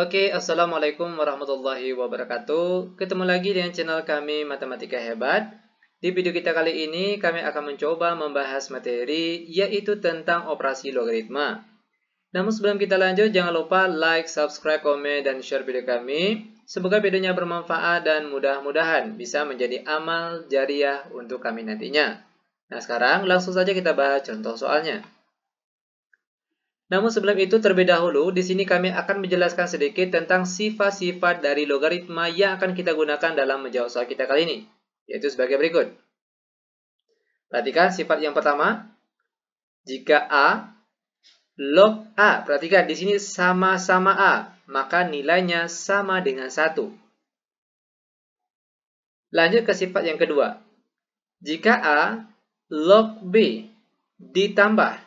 Oke, Assalamualaikum warahmatullahi wabarakatuh. Ketemu lagi dengan channel kami Matematika Hebat. Di video kita kali ini, kami akan mencoba membahas materi, yaitu tentang operasi logaritma. Namun sebelum kita lanjut, jangan lupa like, subscribe, komen, dan share video kami. Semoga videonya bermanfaat dan mudah-mudahan bisa menjadi amal jariah untuk kami nantinya. Nah, sekarang langsung saja kita bahas contoh soalnya. Namun sebelum itu terlebih dahulu, di sini kami akan menjelaskan sedikit tentang sifat-sifat dari logaritma yang akan kita gunakan dalam menjawab soal kita kali ini, yaitu sebagai berikut. Perhatikan sifat yang pertama, jika A log A, perhatikan di sini sama-sama A, maka nilainya sama dengan 1. Lanjut ke sifat yang kedua, jika A log B ditambah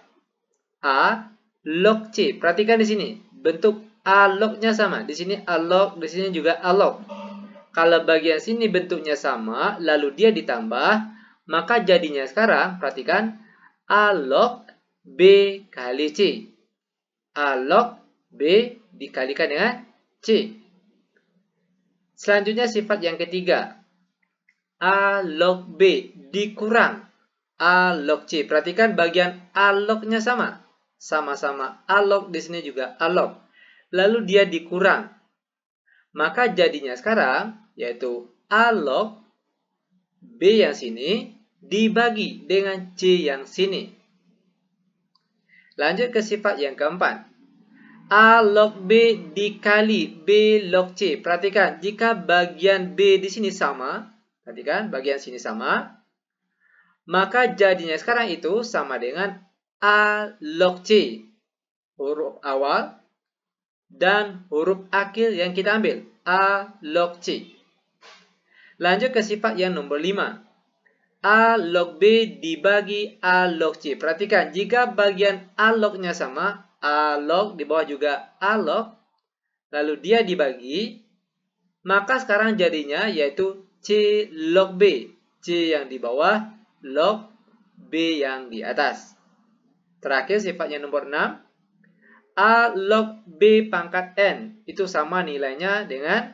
A log C. Perhatikan di sini, bentuk A log-nya sama. Di sini A log, di sini juga A log. Kalau bagian sini bentuknya sama, lalu dia ditambah, maka jadinya sekarang, perhatikan, A log B kali C. A log B dikalikan dengan C. Selanjutnya sifat yang ketiga, A log B dikurang A log C. Perhatikan bagian A log-nya sama. Sama-sama A log, di sini juga A log. Lalu dia dikurang. Maka jadinya sekarang, yaitu A log B yang sini dibagi dengan C yang sini. Lanjut ke sifat yang keempat. A log B dikali B log C. Perhatikan, jika bagian B di sini sama, perhatikan bagian sini sama, maka jadinya sekarang itu sama dengan A log C, huruf awal dan huruf akhir yang kita ambil, A log C. Lanjut ke sifat yang nomor 5. A log B dibagi A log C. Perhatikan, jika bagian A log-nya sama, A log di bawah juga A log, lalu dia dibagi, maka sekarang jadinya yaitu C log B. C yang di bawah, log B yang di atas. Terakhir sifat yang nomor 6, A log B pangkat N. Itu sama nilainya dengan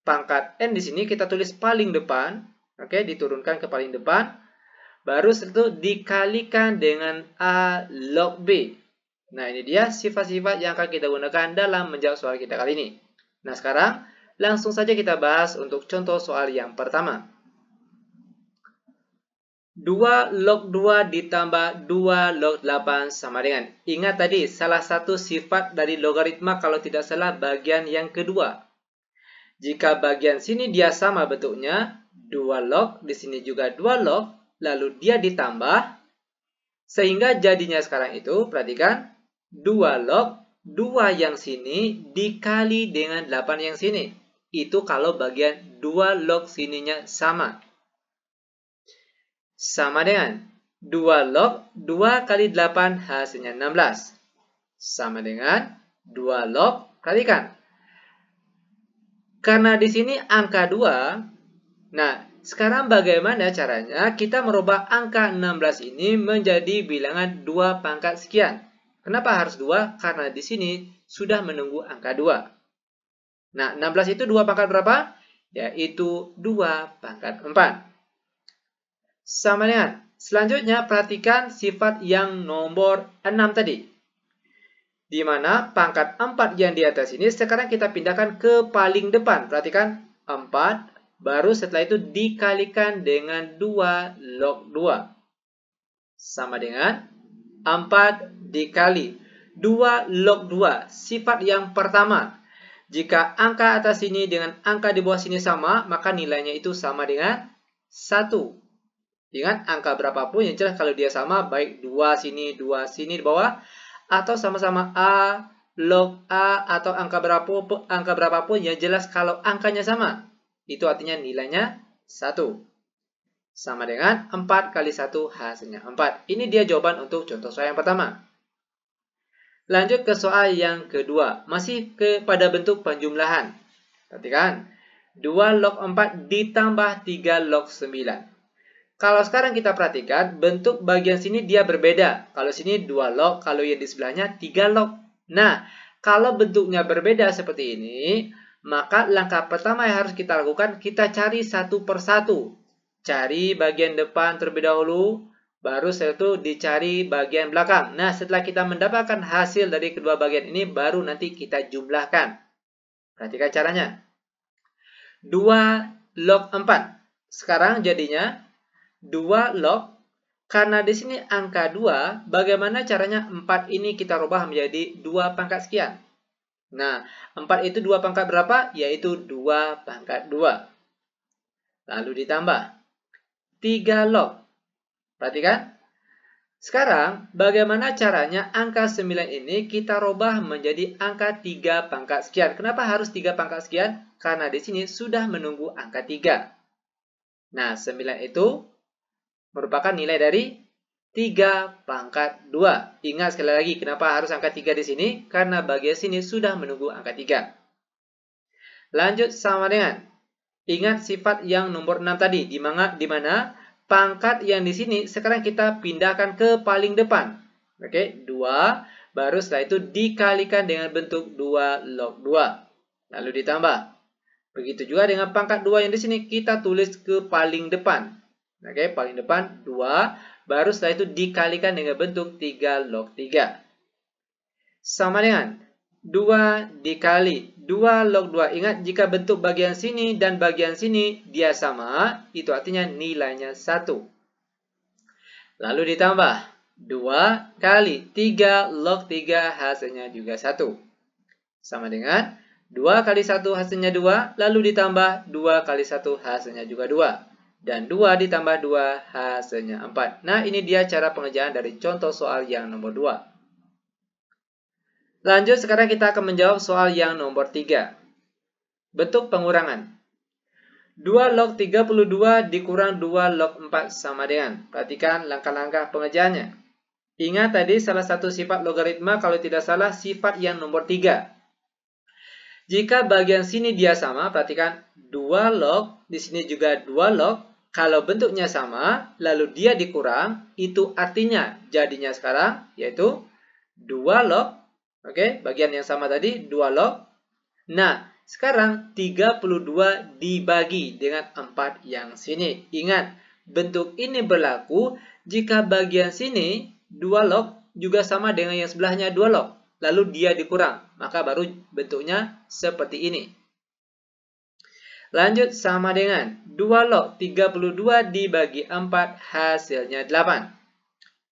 pangkat N di sini kita tulis paling depan. Oke, diturunkan ke paling depan. Baru setelah itu dikalikan dengan A log B. Nah, ini dia sifat-sifat yang akan kita gunakan dalam menjawab soal kita kali ini. Nah, sekarang langsung saja kita bahas untuk contoh soal yang pertama. 2 log 2 ditambah 2 log 8 sama dengan. Ingat tadi, salah satu sifat dari logaritma kalau tidak salah bagian yang kedua. Jika bagian sini dia sama bentuknya, 2 log, di sini juga 2 log, lalu dia ditambah, sehingga jadinya sekarang itu, perhatikan, 2 log, 2 yang sini dikali dengan 8 yang sini. Itu kalau bagian 2 log sininya sama. Sama dengan 2 log 2 kali 8 hasilnya 16. Sama dengan 2 log, perhatikan. Karena di sini angka 2, nah sekarang bagaimana caranya kita merubah angka 16 ini menjadi bilangan 2 pangkat sekian. Kenapa harus 2? Karena di sini sudah menunggu angka 2. Nah, 16 itu 2 pangkat berapa? Yaitu 2 pangkat 4. Sama dengan, selanjutnya perhatikan sifat yang nomor 6 tadi. Di mana pangkat 4 yang di atas ini sekarang kita pindahkan ke paling depan. Perhatikan, 4, baru setelah itu dikalikan dengan 2 log 2. Sama dengan 4 dikali 2 log 2. Sifat yang pertama, jika angka atas sini dengan angka di bawah sini sama, maka nilainya itu sama dengan 1. Ingat, angka berapapun yang jelas kalau dia sama, baik 2 sini di bawah, atau sama-sama A, log A, atau angka berapapun yang jelas kalau angkanya sama. Itu artinya nilainya 1. Sama dengan 4 kali 1 hasilnya 4. Ini dia jawaban untuk contoh soal yang pertama. Lanjut ke soal yang kedua. Masih pada bentuk penjumlahan. Perhatikan, 2 log 4 ditambah 3 log 9. Kalau sekarang kita perhatikan, bentuk bagian sini dia berbeda. Kalau sini 2 log, kalau yang di sebelahnya 3 log. Nah, kalau bentuknya berbeda seperti ini, maka langkah pertama yang harus kita lakukan, kita cari satu persatu. Cari bagian depan terlebih dahulu, baru setelah itu dicari bagian belakang. Nah, setelah kita mendapatkan hasil dari kedua bagian ini, baru nanti kita jumlahkan. Perhatikan caranya. 2 log 4. Sekarang jadinya 2 log. Karena di sini angka 2, bagaimana caranya 4 ini kita rubah menjadi 2 pangkat sekian? Nah, 4 itu 2 pangkat berapa? Yaitu 2 pangkat 2. Lalu ditambah 3 log. Perhatikan. Sekarang, bagaimana caranya angka 9 ini kita rubah menjadi angka 3 pangkat sekian? Kenapa harus 3 pangkat sekian? Karena di sini sudah menunggu angka 3. Nah, 9 itu merupakan nilai dari 3 pangkat 2. Ingat sekali lagi, kenapa harus angka 3 di sini? Karena bagian sini sudah menunggu angka 3. Lanjut sama dengan, ingat sifat yang nomor 6 tadi, di mana pangkat yang di sini sekarang kita pindahkan ke paling depan. Oke, 2, baru setelah itu dikalikan dengan bentuk 2 log 2. Lalu ditambah. Begitu juga dengan pangkat 2 yang di sini kita tulis ke paling depan. Oke, paling depan 2, baru setelah itu dikalikan dengan bentuk 3 log 3. Sama dengan 2 dikali 2 log 2. Ingat, jika bentuk bagian sini dan bagian sini dia sama, itu artinya nilainya 1. Lalu ditambah 2 kali 3 log 3 hasilnya juga 1. Sama dengan 2 kali 1 hasilnya 2, lalu ditambah 2 kali 1 hasilnya juga 2. Dan 2 ditambah 2 hasilnya 4. Nah, ini dia cara pengerjaan dari contoh soal yang nomor 2. Lanjut, sekarang kita akan menjawab soal yang nomor 3. Bentuk pengurangan. 2 log 32 dikurang 2 log 4 sama dengan. Perhatikan langkah-langkah pengerjaannya. Ingat tadi salah satu sifat logaritma, kalau tidak salah sifat yang nomor 3. Jika bagian sini dia sama, perhatikan 2 log, di sini juga 2 log. Kalau bentuknya sama, lalu dia dikurang, itu artinya jadinya sekarang yaitu 2 log. Oke, bagian yang sama tadi 2 log. Nah, sekarang 32 dibagi dengan 4 yang sini. Ingat, bentuk ini berlaku jika bagian sini 2 log juga sama dengan yang sebelahnya 2 log. Lalu dia dikurang, maka baru bentuknya seperti ini. Lanjut sama dengan 2 log 32 dibagi 4 hasilnya 8.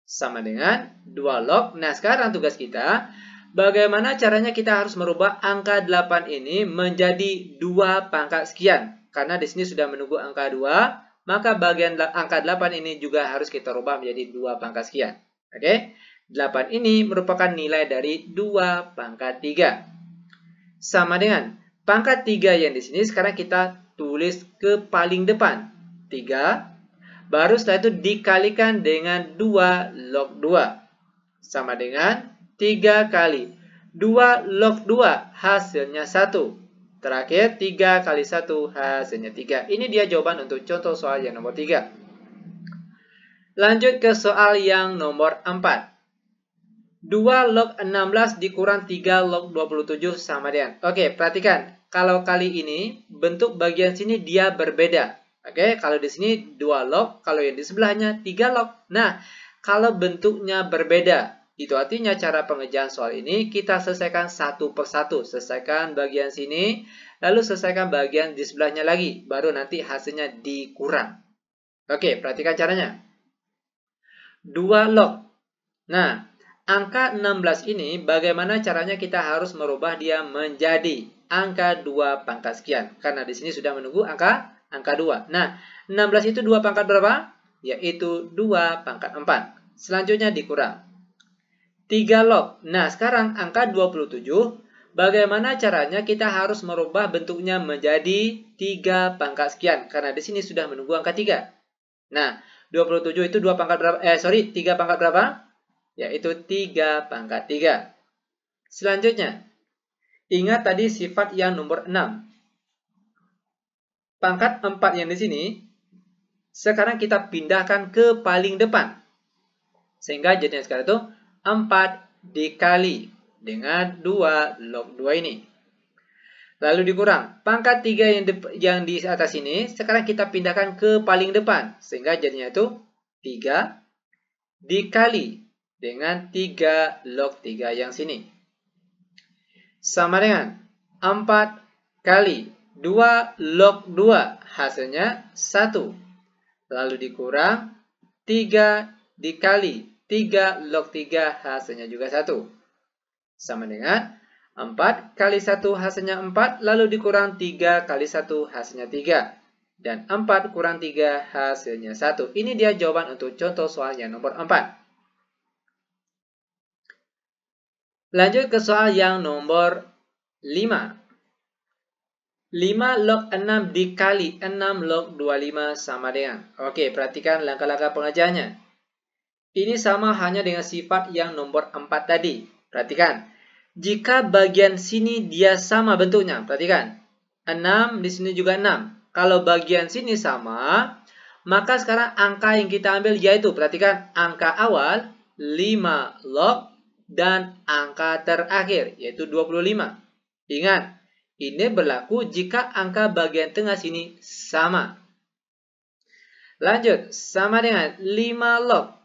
Sama dengan 2 log. Nah, sekarang tugas kita, bagaimana caranya kita harus merubah angka 8 ini menjadi 2 pangkat sekian. Karena di sini sudah menunggu angka 2, maka bagian angka 8 ini juga harus kita rubah menjadi 2 pangkat sekian. Oke? 8 ini merupakan nilai dari 2 pangkat 3. Sama dengan pangkat 3 yang di sini sekarang kita tulis ke paling depan. 3. Baru setelah itu dikalikan dengan 2 log 2. Sama dengan 3 kali 2 log 2 hasilnya 1. Terakhir 3 kali 1 hasilnya 3. Ini dia jawaban untuk contoh soal yang nomor 3. Lanjut ke soal yang nomor 4. 2 log 16 dikurang 3 log 27 sama dengan. Oke, perhatikan. Kalau kali ini bentuk bagian sini dia berbeda. Oke, kalau di sini 2 log, kalau yang di sebelahnya 3 log. Nah, kalau bentuknya berbeda, itu artinya cara pengerjaan soal ini kita selesaikan satu persatu. Selesaikan bagian sini, lalu selesaikan bagian di sebelahnya lagi. Baru nanti hasilnya dikurang. Oke, perhatikan caranya. 2 log. Nah, angka 16 ini bagaimana caranya kita harus merubah dia menjadi angka 2 pangkat sekian. Karena di sini sudah menunggu angka 2. Nah, 16 itu 2 pangkat berapa? Yaitu 2 pangkat 4. Selanjutnya dikurang 3 log. Nah, sekarang angka 27, bagaimana caranya kita harus merubah bentuknya menjadi 3 pangkat sekian. Karena di sini sudah menunggu angka 3. Nah, 27 itu 3 pangkat berapa? Yaitu 3 pangkat 3. Selanjutnya, ingat tadi sifat yang nomor 6. Pangkat 4 yang di sini, sekarang kita pindahkan ke paling depan. Sehingga jadinya sekarang itu 4 dikali dengan 2 log 2 ini. Lalu dikurang. Pangkat 3 yang di atas ini, sekarang kita pindahkan ke paling depan. Sehingga jadinya itu 3 dikali dengan 3 log 3 yang sini. Sama dengan 4 kali 2 log 2, hasilnya 1. Lalu dikurang 3 dikali 3 log 3, hasilnya juga 1. Sama dengan 4 kali 1 hasilnya 4, lalu dikurang 3 kali 1 hasilnya 3. Dan 4 kurang 3 hasilnya 1. Ini dia jawaban untuk contoh soal yang nomor 4. Lanjut ke soal yang nomor 5. 5 log 6 dikali 6 log 25 sama dengan. Oke, perhatikan langkah-langkah pengerjaannya. Ini sama hanya dengan sifat yang nomor 4 tadi. Perhatikan. Jika bagian sini dia sama bentuknya, perhatikan. 6 di sini juga 6. Kalau bagian sini sama, maka sekarang angka yang kita ambil yaitu, perhatikan, angka awal 5 log dan angka terakhir yaitu 25. Ingat, ini berlaku jika angka bagian tengah sini sama. Lanjut, sama dengan 5 log.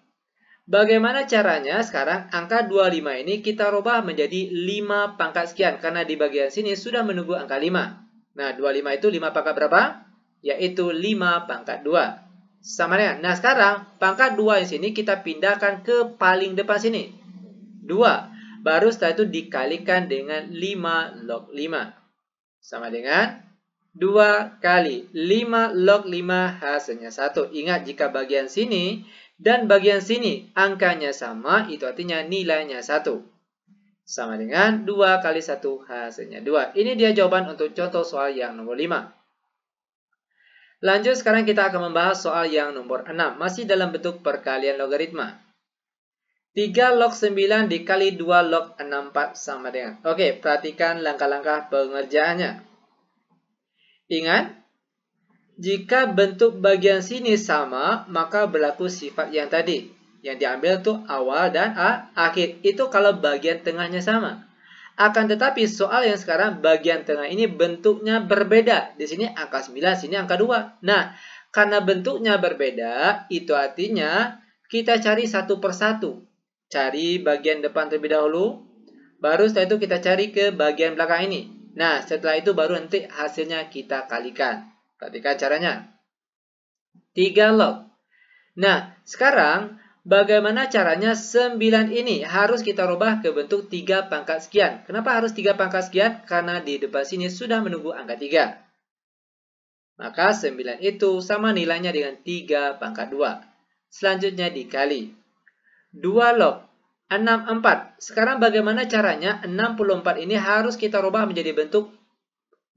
Bagaimana caranya? Sekarang angka 25 ini kita rubah menjadi 5 pangkat sekian. Karena di bagian sini sudah menunggu angka 5. Nah, 25 itu 5 pangkat berapa? Yaitu 5 pangkat 2. Sama dengan. Nah, sekarang pangkat 2 yang sini kita pindahkan ke paling depan sini. 2. Baru setelah itu dikalikan dengan 5 log 5. Sama dengan 2 kali 5 log 5 hasilnya 1. Ingat, jika bagian sini dan bagian sini angkanya sama, itu artinya nilainya 1. Sama dengan 2 kali 1 hasilnya 2. Ini dia jawaban untuk contoh soal yang nomor 5. Lanjut, sekarang kita akan membahas soal yang nomor 6. Masih dalam bentuk perkalian logaritma. 3 log 9 dikali 2 log 64 sama dengan. Oke, perhatikan langkah-langkah pengerjaannya. Ingat, jika bentuk bagian sini sama, maka berlaku sifat yang tadi. Yang diambil tuh awal dan akhir. Itu kalau bagian tengahnya sama. Akan tetapi soal yang sekarang bagian tengah ini bentuknya berbeda. Di sini angka 9, sini angka 2. Nah, karena bentuknya berbeda, itu artinya kita cari satu persatu. Cari bagian depan terlebih dahulu. Baru setelah itu kita cari ke bagian belakang ini. Nah, setelah itu baru nanti hasilnya kita kalikan. Perhatikan caranya. 3 log. Nah, sekarang bagaimana caranya 9 ini harus kita rubah ke bentuk 3 pangkat sekian. Kenapa harus 3 pangkat sekian? Karena di depan sini sudah menunggu angka 3. Maka 9 itu sama nilainya dengan 3 pangkat 2. Selanjutnya dikali 2 log 64. Sekarang bagaimana caranya 64 ini harus kita rubah menjadi bentuk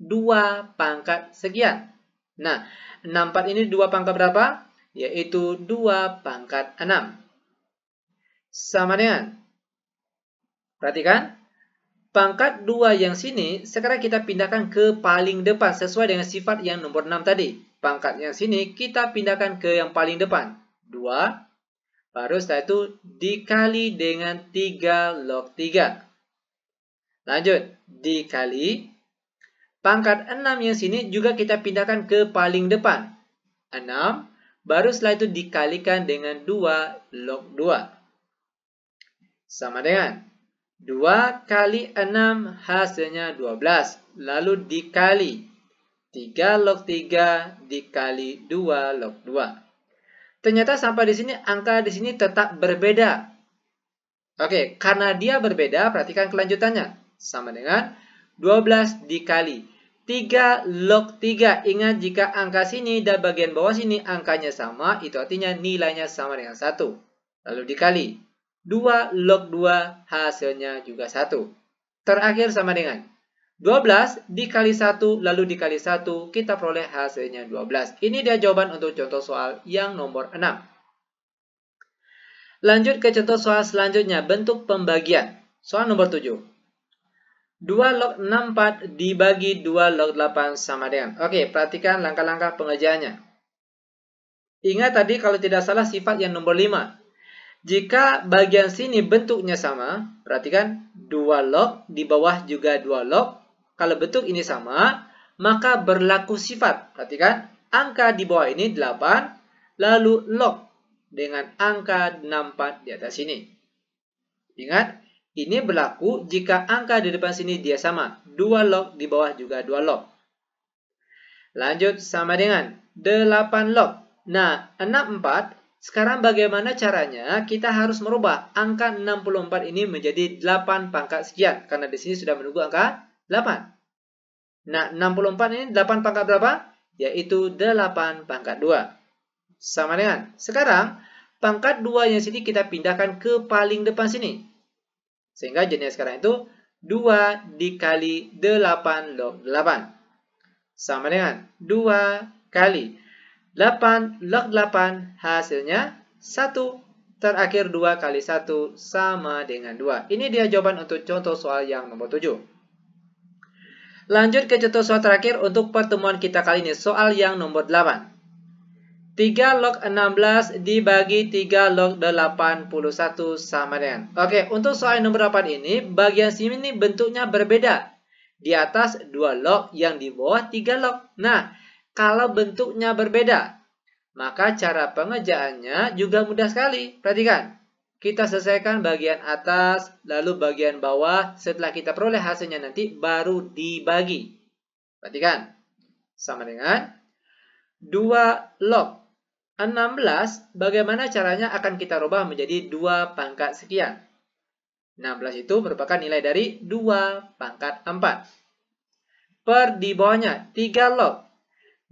2 pangkat sekian. Nah, 64 ini 2 pangkat berapa? Yaitu 2 pangkat 6. Sama dengan. Perhatikan. Pangkat 2 yang sini, sekarang kita pindahkan ke paling depan. Sesuai dengan sifat yang nomor 6 tadi. Pangkat yang sini, kita pindahkan ke yang paling depan. 2. Baru setelah itu dikali dengan 3 log 3. Lanjut. Dikali. Pangkat 6 yang sini juga kita pindahkan ke paling depan. 6. Baru setelah itu dikalikan dengan 2 log 2. Sama dengan 2 kali 6 hasilnya 12. Lalu dikali 3 log 3 dikali 2 log 2. Ternyata sampai di sini angka di sini tetap berbeda. Oke, karena dia berbeda, perhatikan kelanjutannya. Sama dengan 12 dikali 3 log 3. Ingat, jika angka sini dan bagian bawah sini angkanya sama, itu artinya nilainya sama dengan 1. Lalu dikali 2 log 2, hasilnya juga 1. Terakhir sama dengan 12 dikali 1, lalu dikali 1, kita peroleh hasilnya 12. Ini dia jawaban untuk contoh soal yang nomor 6. Lanjut ke contoh soal selanjutnya, bentuk pembagian. Soal nomor 7. 2 log 64 dibagi 2 log 8 sama dengan. Oke, perhatikan langkah-langkah pengerjaannya. Ingat tadi kalau tidak salah sifat yang nomor 5. Jika bagian sini bentuknya sama, perhatikan 2 log, di bawah juga 2 log. Kalau bentuk ini sama, maka berlaku sifat. Perhatikan, angka di bawah ini 8, lalu log dengan angka 64 di atas sini. Ingat, ini berlaku jika angka di depan sini dia sama. 2 log, di bawah juga 2 log. Lanjut sama dengan 8 log. Nah, 64. Sekarang bagaimana caranya? Kita harus merubah angka 64 ini menjadi 8 pangkat sekian. Karena di sini sudah menunggu angka 8. Nah, 64 ini 8 pangkat berapa? Yaitu 8 pangkat 2. Sama dengan. Sekarang, pangkat 2 yang sini kita pindahkan ke paling depan sini. Sehingga jadinya sekarang itu 2 dikali 8 log 8. Sama dengan 2 kali 8 log 8 hasilnya 1. Terakhir 2 kali 1 sama dengan 2. Ini dia jawaban untuk contoh soal yang nomor 7. Lanjut ke contoh soal terakhir untuk pertemuan kita kali ini. Soal yang nomor 8. 3 log 16 dibagi 3 log 81 sama dengan. Oke, untuk soal nomor 8 ini, bagian sini bentuknya berbeda. Di atas 2 log, yang di bawah 3 log. Nah, kalau bentuknya berbeda, maka cara pengerjaannya juga mudah sekali. Perhatikan, kita selesaikan bagian atas, lalu bagian bawah. Setelah kita peroleh hasilnya nanti, baru dibagi. Perhatikan, sama dengan 2 log 16, bagaimana caranya akan kita rubah menjadi 2 pangkat sekian. 16 itu merupakan nilai dari 2 pangkat 4. Per di bawahnya 3 log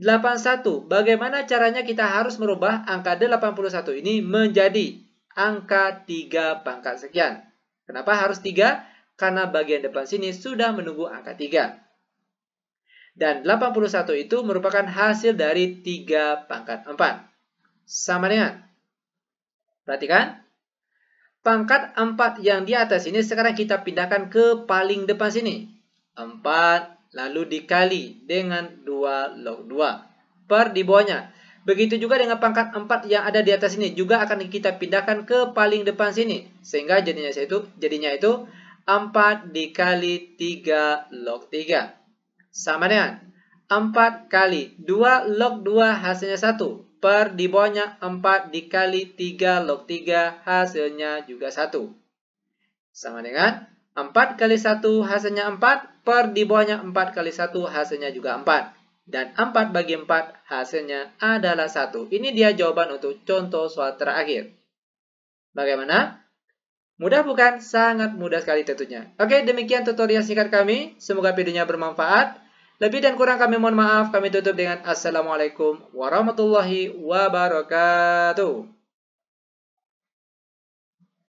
81. Bagaimana caranya kita harus merubah angka 81 ini menjadi angka 3 pangkat sekian. Kenapa harus 3? Karena bagian depan sini sudah menunggu angka 3. Dan 81 itu merupakan hasil dari 3 pangkat 4. Sama dengan. Perhatikan. Pangkat 4 yang di atas ini sekarang kita pindahkan ke paling depan sini. 4 lalu dikali dengan 2 log 2 per di bawahnya. Begitu juga dengan pangkat 4 yang ada di atas ini juga akan kita pindahkan ke paling depan sini. Sehingga jadinya itu 4 dikali 3 log 3. Sama dengan 4 kali 2 log 2 hasilnya 1. Per di bawahnya 4 dikali 3 log 3 hasilnya juga 1. Sama dengan 4 kali 1 hasilnya 4. Per di bawahnya 4 kali 1 hasilnya juga 4. Dan 4 bagi 4 hasilnya adalah 1. Ini dia jawaban untuk contoh soal terakhir. Bagaimana? Mudah bukan? Sangat mudah sekali tentunya. Oke, demikian tutorial singkat kami. Semoga videonya bermanfaat. Lebih dan kurang kami mohon maaf. Kami tutup dengan Assalamualaikum warahmatullahi wabarakatuh.